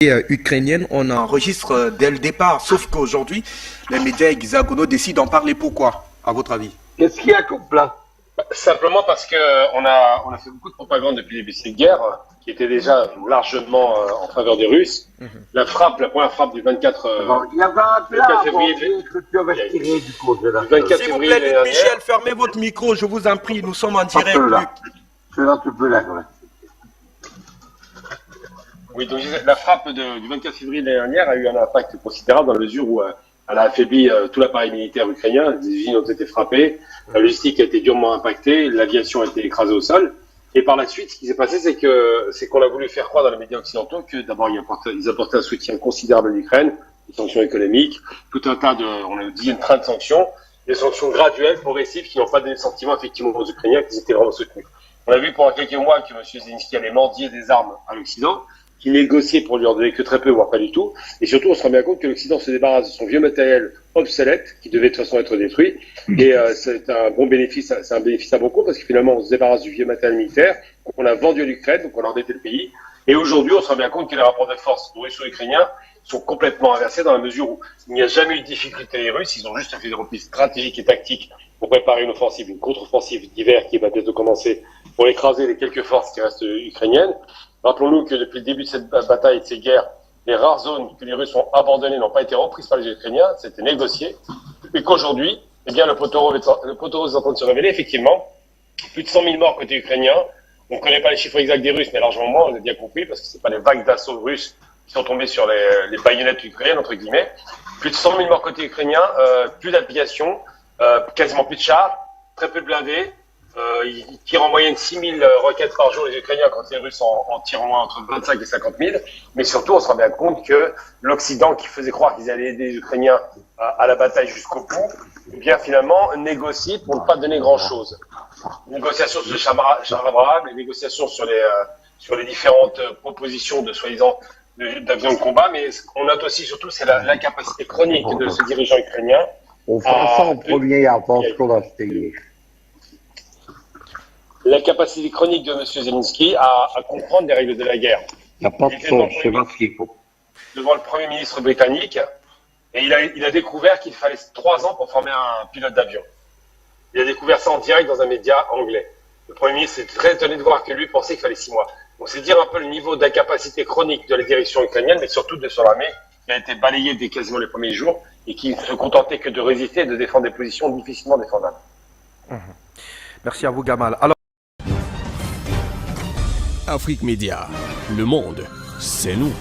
Ukrainienne, on enregistre dès le départ, sauf qu'aujourd'hui, les médias hexagonaux décident d'en parler. Pourquoi, à votre avis? Qu'est-ce qu'il y a comme plat? Simplement parce que on a fait beaucoup de propagande depuis le début de cette guerre, qui était déjà largement en faveur des Russes. La première frappe du 24, Il y avait un plat 24 février, que tu avais retiré du congélateur. du 24 S'il vous février plaît, Luc Michel, fermez votre micro, je vous en prie, nous sommes en direct. Là. Celui-là, tu peux la Oui, donc la frappe du 24 février de l'année dernière a eu un impact considérable dans la mesure où elle a affaibli tout l'appareil militaire ukrainien, les usines ont été frappées, la logistique a été durement impactée, l'aviation a été écrasée au sol. Et par la suite, ce qui s'est passé, c'est qu'on a voulu faire croire dans les médias occidentaux que d'abord ils apportaient un soutien considérable à l'Ukraine, des sanctions économiques, tout un tas on a dit une train de sanctions, des sanctions graduelles, progressives, qui n'ont pas donné le sentiment effectivement aux Ukrainiens qu'ils étaient vraiment soutenus. On a vu pendant quelques mois que M. Zelensky allait mendier des armes à l'Occident, qui négociait pour lui en donner que très peu, voire pas du tout. Et surtout, on se rend bien compte que l'Occident se débarrasse de son vieux matériel obsolète, qui devait de toute façon être détruit. Et c'est un bon bénéfice, c'est un bénéfice à bon compte, parce que finalement, on se débarrasse du vieux matériel militaire, qu'on a vendu à l'Ukraine, donc on a endetté le pays. Et aujourd'hui, on se rend bien compte que les rapports de force russo-ukrainiens sont complètement inversés dans la mesure où il n'y a jamais eu de difficulté les Russes, ils ont juste fait des replies stratégiques et tactiques pour préparer une offensive, une contre-offensive d'hiver qui va bientôt commencer pour écraser les quelques forces qui restent ukrainiennes. Rappelons-nous que depuis le début de cette bataille, de ces guerres, les rares zones que les Russes ont abandonnées n'ont pas été reprises par les Ukrainiens, c'était négocié, et qu'aujourd'hui, eh bien, le pot au rose est en train de se révéler, effectivement, plus de 100 000 morts côté ukrainien. On ne connaît pas les chiffres exacts des Russes, mais largement moins, on a bien compris, parce que c'est pas les vagues d'assaut russes qui sont tombées sur les baïonnettes ukrainiennes, entre guillemets. Plus de 100 000 morts côté ukrainien, plus d'aviation, quasiment plus de chars, très peu de blindés. Ils tirent en moyenne 6 000 roquettes par jour, les Ukrainiens, quand les Russes en tirent au moins entre 25 et 50 000. Mais surtout, on se rend bien compte que l'Occident, qui faisait croire qu'ils allaient aider les Ukrainiens à la bataille jusqu'au bout, eh bien, finalement, négocie pour ne pas donner grand-chose. Négociations sur le char Abraham, les négociations sur les différentes propositions de soi-disant d'avions de combat, mais ce qu'on note aussi, surtout, c'est l'incapacité chronique de ce dirigeant ukrainien. On fera ça en premier avant qu'on a payé. La capacité chronique de M. Zelensky à comprendre les règles de la guerre. Il n'y a pas de sens, c'est pas ce qu'il faut. Devant le Premier ministre britannique, et il a découvert qu'il fallait 3 ans pour former un pilote d'avion. Il a découvert ça en direct dans un média anglais. Le Premier ministre était très étonné de voir que lui pensait qu'il fallait 6 mois. Donc c'est dire un peu le niveau d'incapacité chronique de la direction ukrainienne, mais surtout de son armée, qui a été balayée dès quasiment les premiers jours, et qui ne se contentait que de résister et de défendre des positions difficilement défendables. Merci à vous, Gamal. Alors, Afrique Média, le monde, c'est nous.